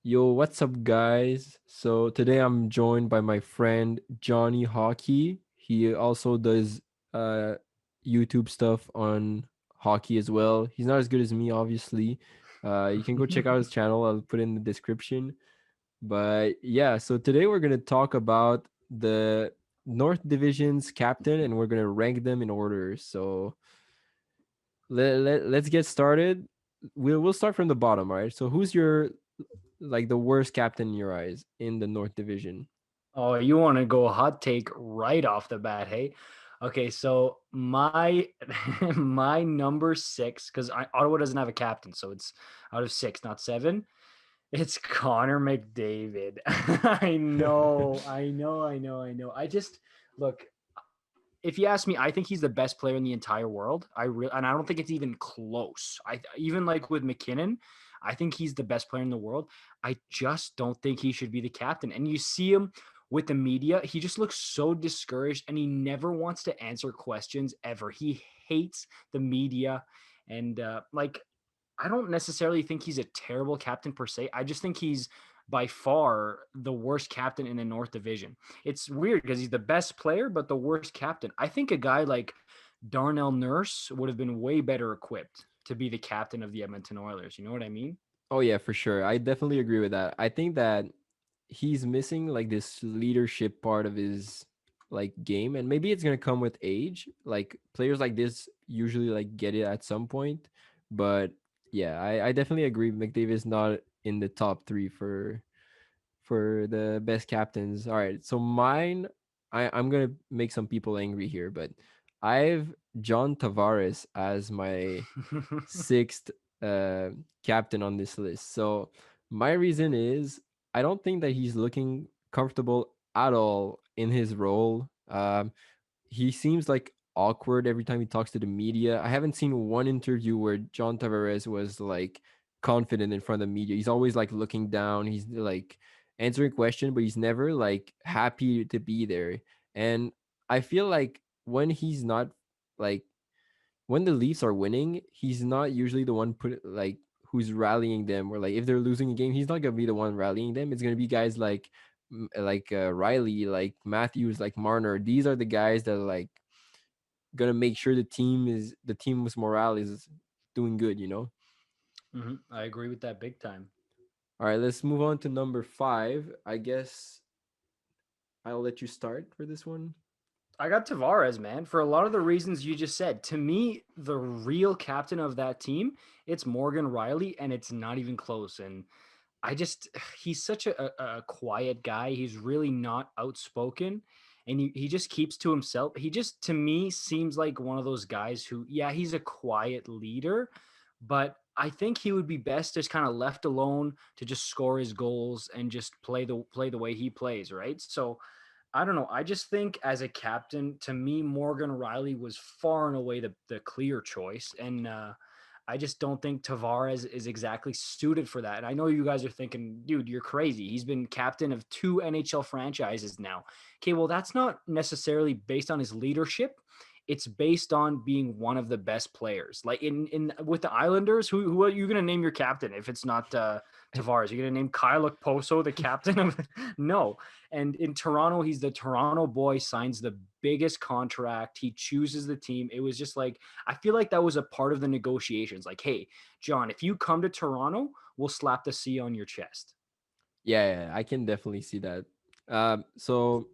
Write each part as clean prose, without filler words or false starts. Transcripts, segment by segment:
Yo, what's up, guys? So today I'm joined by my friend Johnny Hockey. He also does uh YouTube stuff on hockey as well. He's not as good as me, obviously. You can go check out his channel. I'll put it in the description. But yeah, so today we're gonna talk about the North Division's captain, and we're gonna rank them in order. So let's get started. We'll start from the bottom, all right? So who's your like the worst captain in your eyes in the North Division? Oh, you want to go hot take right off the bat, hey? Okay, so my my number six, because Ottawa doesn't have a captain, so it's out of six, not seven. It's Connor McDavid. I know. I just look. If you ask me, I think he's the best player in the entire world. And I don't think it's even close. I even like with McKinnon, I think he's the best player in the world. I just don't think he should be the captain. And you see him with the media, he just looks so discouraged and he never wants to answer questions ever. He hates the media and I don't necessarily think he's a terrible captain per se. I just think he's by far the worst captain in the North Division. It's weird because he's the best player, but the worst captain. I think a guy like Darnell Nurse would have been way better equipped to be the captain of the Edmonton Oilers. You know what I mean? Oh yeah, for sure. I definitely agree with that. I think that he's missing like this leadership part of his like game, and maybe it's gonna come with age. Like players like this usually like get it at some point, but yeah, I definitely agree. McDavid's not in the top three for the best captains. All right, so mine, I'm gonna make some people angry here, but I've John Tavares as my sixth uh, captain on this list. So my reason is I don't think that he's looking comfortable at all in his role. He seems like awkward every time he talks to the media. I haven't seen one interview where John Tavares was like confident in front of the media. He's always like looking down. He's like answering question, but he's never like happy to be there. And I feel like when he's not like when the Leafs are winning, he's not usually the one put like who's rallying them, or like if they're losing a game, he's not gonna be the one rallying them. It's gonna be guys like Rielly, like Matthews, like Marner. These are the guys that are like gonna make sure the team's morale is doing good. I agree with that big time. All right, let's move on to number five. I guess I'll let you start for this one. I got Tavares, man, for a lot of the reasons you just said. To me, the real captain of that team, it's Morgan Riley, and it's not even close. And I just he's such a quiet guy. He's really not outspoken and he just keeps to himself. He just to me seems like one of those guys who, yeah, he's a quiet leader, but I think he would be best just kind of left alone to just score his goals and just play the way he plays, right? So I don't know. I just think as a captain, to me, Morgan Riley was far and away the clear choice. And I just don't think Tavares is exactly suited for that. And I know you guys are thinking, dude, you're crazy. He's been captain of two NHL franchises now. Okay, well, that's not necessarily based on his leadership. It's based on being one of the best players. Like in with the Islanders, who are you going to name your captain if it's not Tavares? You're going to name Kyle Okposo the captain of no. And in Toronto, he's the Toronto boy, signs the biggest contract. He chooses the team. It was just like I feel like that was a part of the negotiations. Like, hey, John, if you come to Toronto, we'll slap the C on your chest. Yeah, I can definitely see that. So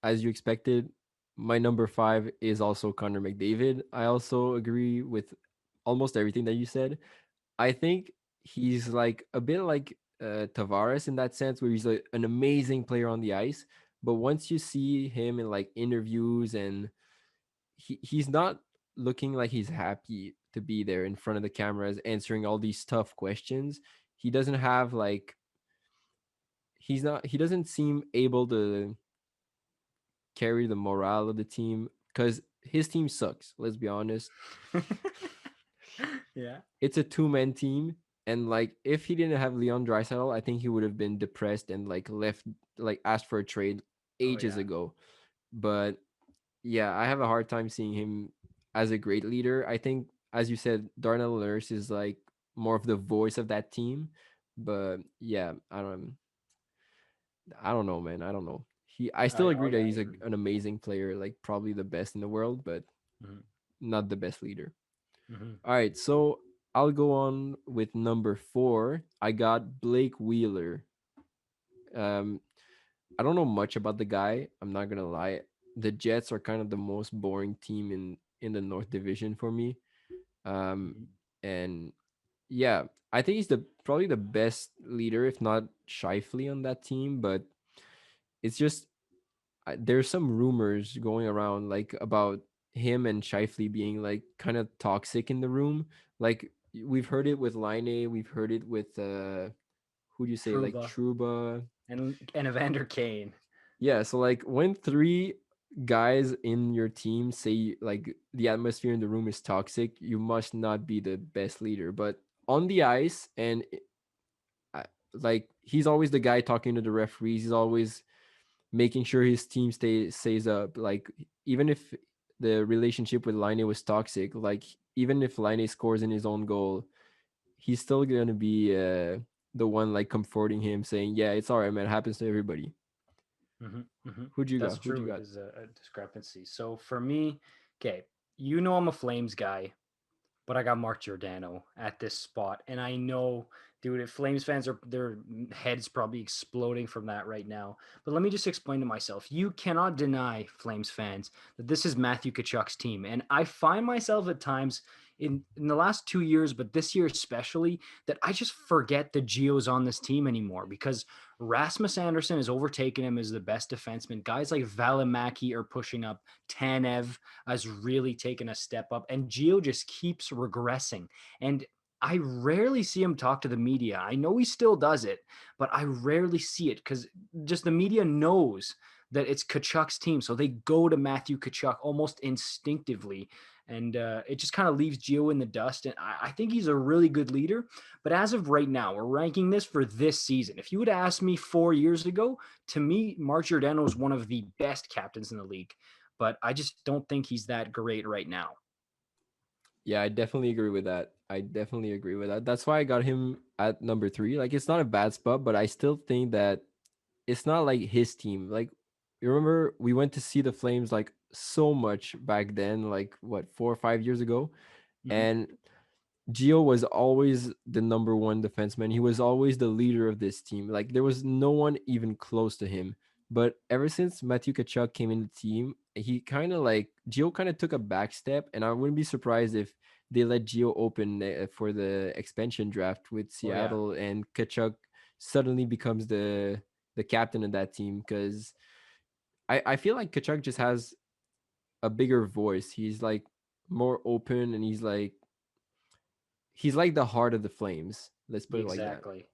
as you expected, my number five is also Connor McDavid. I also agree with almost everything that you said. I think he's like a bit like Tavares in that sense, where he's like an amazing player on the ice. But once you see him in like interviews, and he's not looking like he's happy to be there in front of the cameras answering all these tough questions. He doesn't have like he doesn't seem able to carry the morale of the team because his team sucks. Let's be honest. Yeah. It's a two-man team, and like if he didn't have Leon Draisaitl, I think he would have been depressed and like left, like asked for a trade Oh ages yeah. ago. But yeah, I have a hard time seeing him as a great leader. I think, as you said, Darnell Nurse is like more of the voice of that team, But yeah, I don't know, man. I don't know. I I still oh agree that yeah, I he's agree. an amazing player, like probably the best in the world, but Hmm. not the best leader. Hmm. All right, so I'll go on with number 4. I got Blake Wheeler. Um, I don't know much about the guy. I'm not gonna lie. The Jets are kind of the most boring team in the North Division for me. Um, Hmm. and yeah, I think he's the probably the best leader, if not Scheifele, on that team. But it's just there's some rumors going around like about him and Scheifele being like kind of toxic in the room. Like we've heard it with Laine, we've heard it with who do you say, like Trouba Trouba. and Evander Kane. Yeah, so like when three guys in your team say like the atmosphere in the room is toxic, you must not be the best leader. But on the ice and like he's always the guy talking to the referees. He's always making sure his team stays up. Like even if the relationship with Laine was toxic, like even if Laine scores in his own goal, he's still gonna be the one like comforting him, saying, "Yeah, it's all right, man. It happens to everybody." Hmm. Hmm. Who'd you That's got? Who'd you true. It got? is a discrepancy. So for me, okay, you know I'm a Flames guy, but I got Marc Giordano at this spot. And I know, dude, if Flames fans are their heads probably exploding from that right now. But let me just explain to myself. You cannot deny, Flames fans, that this is Matthew Tkachuk's team. And I find myself at times in the last 2 years, but this year especially, that I just forget that Gio's on this team anymore because Rasmus Anderson has overtaken him as the best defenseman. Guys like Valimaki are pushing up. Tanev has really taken a step up, and Gio just keeps regressing. And I rarely see him talk to the media. I know he still does it, but I rarely see it because just the media knows that it's Kachuk's team. So they go to Matthew Kachuk almost instinctively. And it just kind of leaves Gio in the dust. And I think he's a really good leader. But as of right now, we're ranking this for this season. If you would ask me 4 years ago, to me, Marc Giordano is one of the best captains in the league, but I just don't think he's that great right now. Yeah, I definitely agree with that. I definitely agree with that. That's why I got him at number 3. Like it's not a bad spot, but I still think that it's not like his team. Like you remember we went to see the Flames like so much back then, like what 4 or 5 years ago, Mhm. and Gio was always the number one defenseman. He was always the leader of this team. Like there was no one even close to him. But ever since Matthew Kachuk came in the team, he kind of like Gio kind of took a back step, and I wouldn't be surprised if they let Gio open for the expansion draft with Oh yeah, Seattle, and Kachuk suddenly becomes the captain of that team because I feel like Kachuk just has a bigger voice. He's like more open, and he's like the heart of the Flames. Let's put it like that. exactly.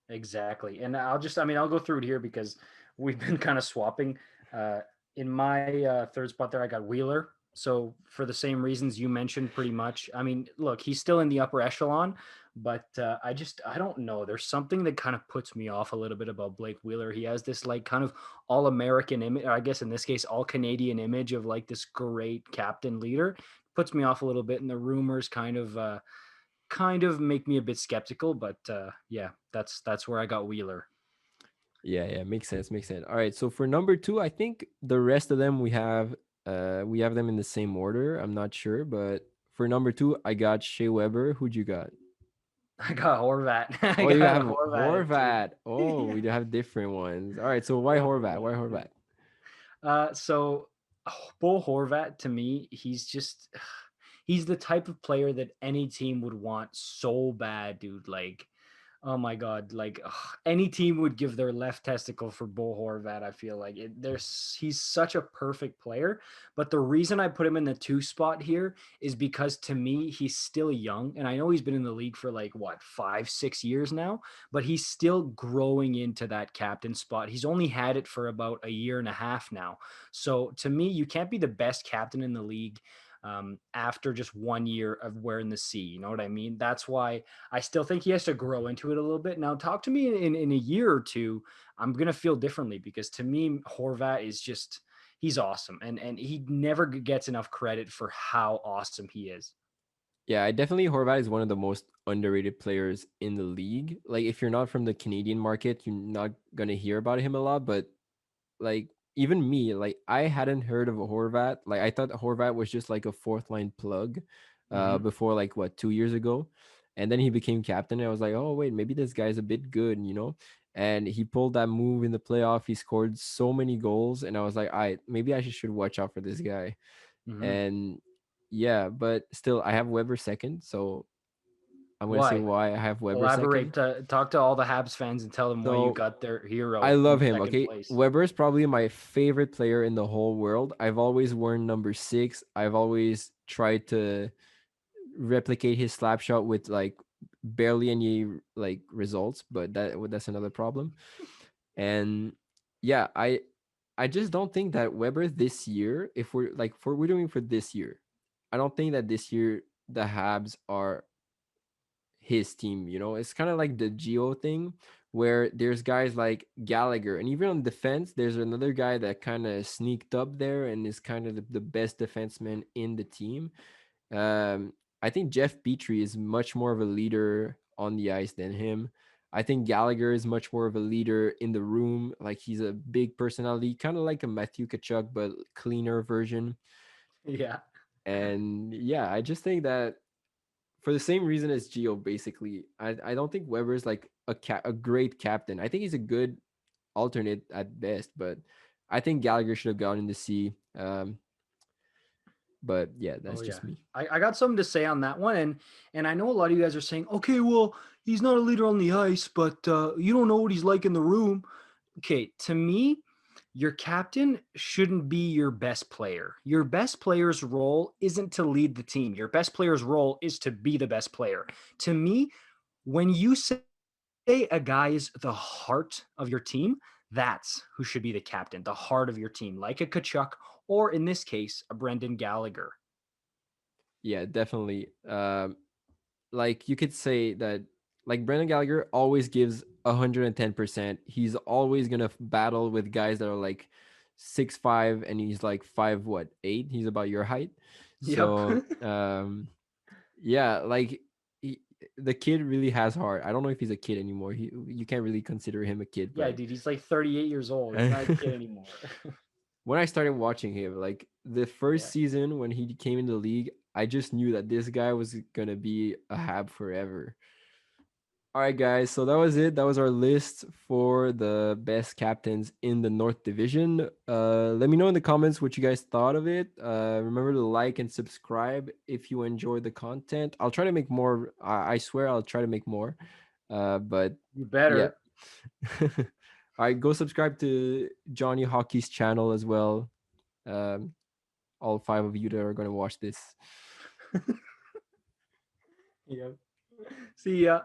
Exactly. And I mean, I'll go through it here because we've been kind of swapping. Uh, in my third spot there, I got Wheeler. So for the same reasons you mentioned, pretty much. I mean, look, he's still in the upper echelon, but I don't know. There's something that kind of puts me off a little bit about Blake Wheeler. He has this like kind of all American image, or I guess in this case, all Canadian image of like this great captain leader. Puts me off a little bit, and the rumors kind of make me a bit skeptical, but yeah, that's where I got Wheeler. Yeah, yeah, makes sense, makes sense. All right, so for number 2, I think the rest of them we have them in the same order. I'm not sure, but for number 2, I got Shea Weber. Who'd you got? I got Horvat. I Oh, you got have Horvat at two. Horvat. Oh, we Yeah, do have different ones. All right, so why got Horvat? Horvat Why at two. Horvat? So Bo Horvat to me, he's the type of player that any team would want so bad, dude. Like, oh my god, like any team would give their left testicle for Bo Horvat. I feel like he's such a perfect player. But the reason I put him in the two spot here is because to me he's still young, and I know he's been in the league for like what 5 6 years now, but he's still growing into that captain spot. He's only had it for about a year and a half now. So to me, you can't be the best captain in the league after just 1 year of wearing the C. You know what I mean? That's why I still think he has to grow into it a little bit. Now, talk to me in a year or two. I'm gonna feel differently because to me, Horvat is just he's awesome, and he never gets enough credit for how awesome he is. Yeah, I definitely Horvat is one of the most underrated players in the league. Like if you're not from the Canadian market, you're not gonna hear about him a lot. But like even me, like I hadn't heard of a Horvat. Like I thought Horvat was just like a fourth line plug, Hmm. before like what 2 years ago, and then he became captain. And I was like, oh wait, maybe this guy's a bit good, you know. And he pulled that move in the playoff. He scored so many goals, and I was like, I maybe I should watch out for this guy. Hmm. And yeah, but still, I have Weber second, so I'm gonna say Why? why I have Weber second. Elaborate. Talk to all the Habs fans and tell them why you So got their I hero love in him. second Okay, place. Weber is probably my favorite player in the whole world. I've always worn number 6. I've always tried to replicate his slap shot with like barely any like results, but that's another problem. And yeah, I just don't think that Weber this year, if we're like for we're doing for this year, I don't think that this year the Habs are his team. You know, it's kind of like the Geo thing where there's guys like Gallagher, and even on defense, there's another guy that kind of sneaked up there and is kind of the best defenseman in the team. Um, I think Jeff Petrie is much more of a leader on the ice than him. I think Gallagher is much more of a leader in the room. Like he's a big personality, kind of like a Matthew Kachuk, but cleaner version. Yeah. And yeah, I just think that for the same reason as Geo, basically, I don't think Weber's like a great captain. I think he's a good alternate at best, but I think Gallagher should have gone in the sea. But yeah, Oh that's yeah. just me. I got something to say on that one, and I know a lot of you guys are saying, okay, well, he's not a leader on the ice, but you don't know what he's like in the room. Okay, to me, your captain shouldn't be your best player. Your best player's role isn't to lead the team. Your best player's role is to be the best player. To me, when you say a guy is the heart of your team, that's who should be the captain, the heart of your team, like a Kachuk, or in this case, a Brendan Gallagher. Yeah, definitely. Like you could say that like Brendan Gallagher always gives 110%. He's always gonna battle with guys that are like 6'5", and he's like 5'8". He's about your height. Yep. So yeah, like he, the kid really has heart. I don't know if he's a kid anymore. You can't really consider him a kid, Yeah, but dude, he's like 38 years old. He's not a kid anymore. when I started watching him, like the first Yeah. season when he came in the league, I just knew that this guy was gonna be a Hab forever. All right, guys. So that was it. That was our list for the best captains in the North Division. Let me know in the comments what you guys thought of it. Remember to like and subscribe if you enjoyed the content. I'll try to make more. I swear I'll try to make more. But You yeah. better. All right, go subscribe to Johnny Hockey's channel as well. Um, all 5 of you that are going to watch this. Yep. See ya.